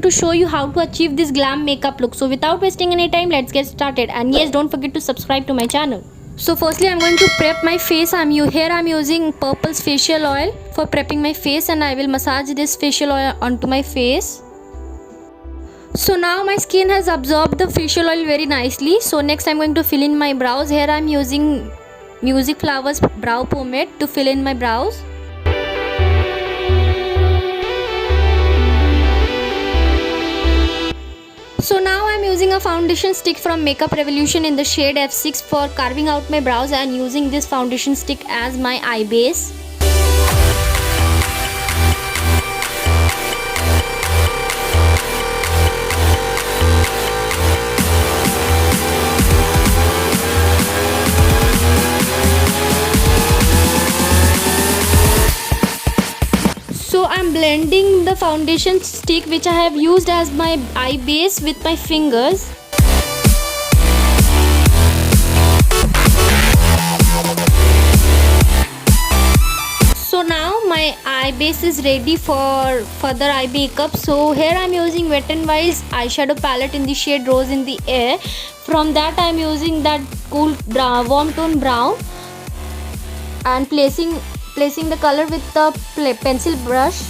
to show you how to achieve this glam makeup look. So without wasting any time, let's get started. And yes, don't forget to subscribe to my channel. So firstly, I'm going to prep my face. I'm using Purple's facial oil for prepping my face, and I will massage this facial oil onto my face. So now my skin has absorbed the facial oil very nicely. So next I'm going to fill in my brows. Here I'm using Music Flowers brow pomade to fill in my brows. So now I'm using a foundation stick from Makeup Revolution in the shade F6 for carving out my brows, and using this foundation stick as my eye base. So I'm blending the foundation stick which I have used as my eye base with my fingers. So now my eye base is ready for further eye makeup. So here I'm using Wet n Wild's eyeshadow palette in the shade Rose in the Air. From that I'm using that cool warm tone brown and placing the color with the pencil brush.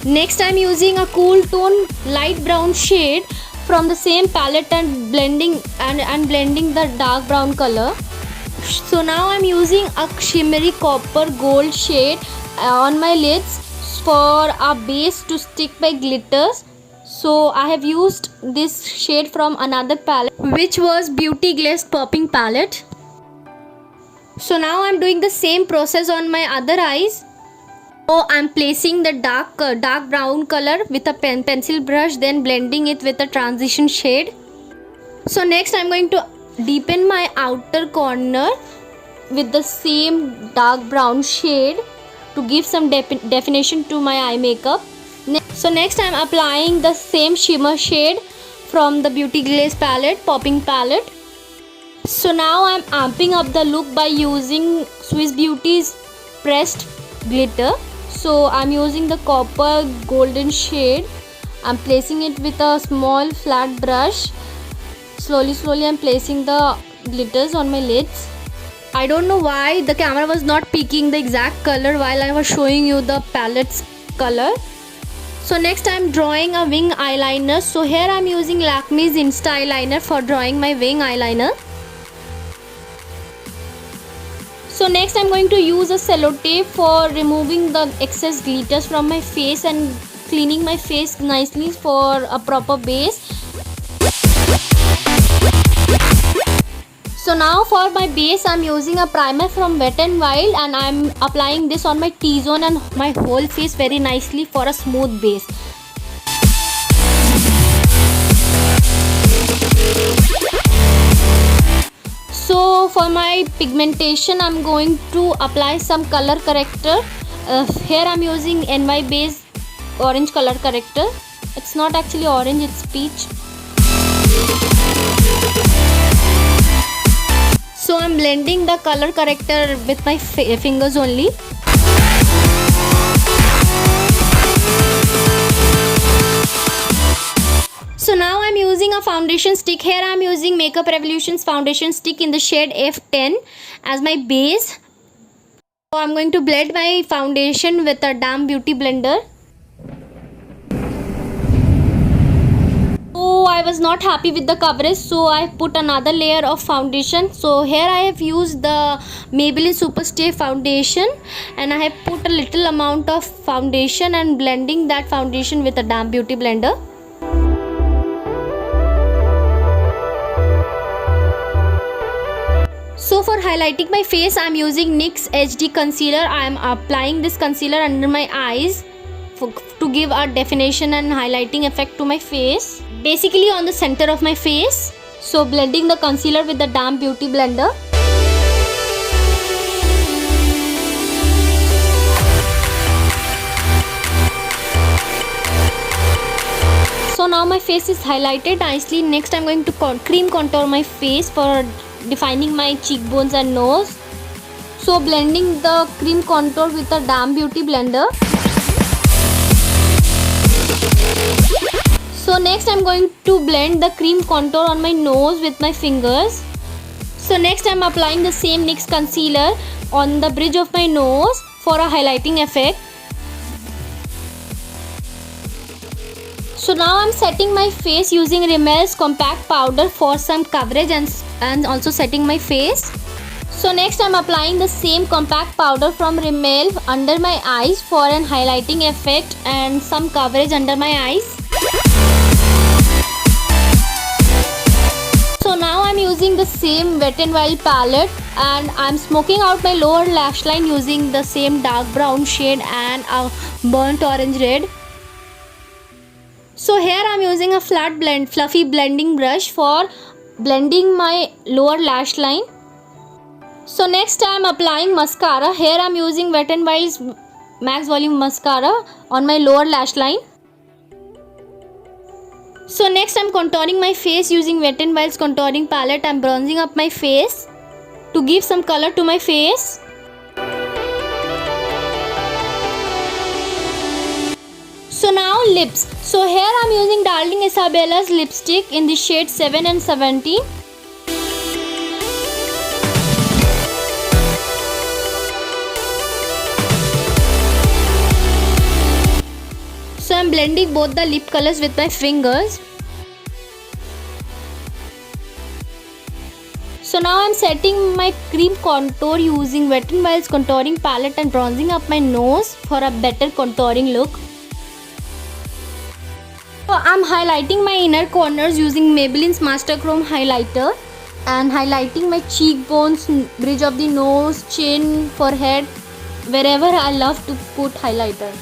Next I'm using a cool tone light brown shade from the same palette and blending the dark brown color. So now I'm using a shimmery copper gold shade on my lids for a base to stick my glitters. So I have used this shade from another palette, which was Beauty Glaze Popping palette. So now I'm doing the same process on my other eyes. So I'm placing the dark brown color with a pencil brush, then blending it with a transition shade. So next I'm going to deepen my outer corner with the same dark brown shade to give some definition to my eye makeup. So next I'm applying the same shimmer shade from the Beauty Glaze palette, Popping palette. So now I'm amping up the look by using Swiss Beauty's pressed glitter. So I'm using the copper golden shade. I'm placing it with a small flat brush. Slowly I'm placing the glitters on my lids. I don't know why the camera was not picking the exact color while I was showing you the palette's color. So next I'm drawing a wing eyeliner. So here I'm using Lakme's Insta eyeliner for drawing my wing eyeliner. So next I'm going to use a sellotape for removing the excess glitters from my face and cleaning my face nicely for a proper base. So now for my base I'm using a primer from Wet n Wild, and I'm applying this on my T-zone and my whole face very nicely for a smooth base. So for my pigmentation I'm going to apply some color corrector. Here I'm using NY Base orange color corrector. It's not actually orange, it's peach. So I'm blending the color corrector with my fingers only. So now I'm using a foundation stick. Here I'm using Makeup Revolution's foundation stick in the shade F10 as my base. So I'm going to blend my foundation with a damp beauty blender. So I was not happy with the coverage, so I put another layer of foundation. So here I have used the Maybelline Superstay foundation, and I have put a little amount of foundation and blending that foundation with a damp beauty blender. So for highlighting my face, I am using NYX HD concealer. I am applying this concealer under my eyes to give a definition and highlighting effect to my face, basically on the center of my face. So blending the concealer with the damp beauty blender. So now my face is highlighted nicely. Next I'm going to cream contour my face for defining my cheekbones and nose. So blending the cream contour with a damp beauty blender. So next I'm going to blend the cream contour on my nose with my fingers. So next I'm applying the same NYX concealer on the bridge of my nose for a highlighting effect. So now I'm setting my face using Rimmel's compact powder for some coverage and also setting my face. So next I'm applying the same compact powder from Rimmel under my eyes for an highlighting effect and some coverage under my eyes. So now I'm using the same Wet n Wild palette and I'm smoking out my lower lash line using the same dark brown shade and a burnt orange red. So here I'm using a fluffy blending brush for blending my lower lash line. So next I'm applying mascara. Here I'm using Wet n Wild's Max Volume Mascara on my lower lash line. So next I'm contouring my face using Wet n Wild's contouring palette. I'm bronzing up my face to give some color to my face. So now lips. So here I'm using Darling Isabella's lipstick in the shade 7 and 17. So I'm blending both the lip colors with my fingers. So now I'm setting my cream contour using Wet n Wild's contouring palette and bronzing up my nose for a better contouring look. So I'm highlighting my inner corners using Maybelline's Master Chrome highlighter and highlighting my cheekbones, bridge of the nose, chin, forehead, wherever I love to put highlighter.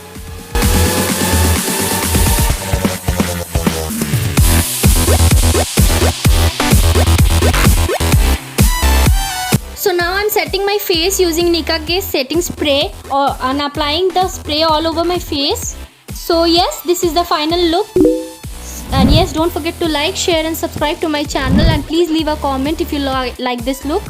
So now I'm setting my face using Nicka K setting spray and applying the spray all over my face. So yes, this is the final look. And yes, don't forget to like, share and subscribe to my channel, and please leave a comment if you like this look.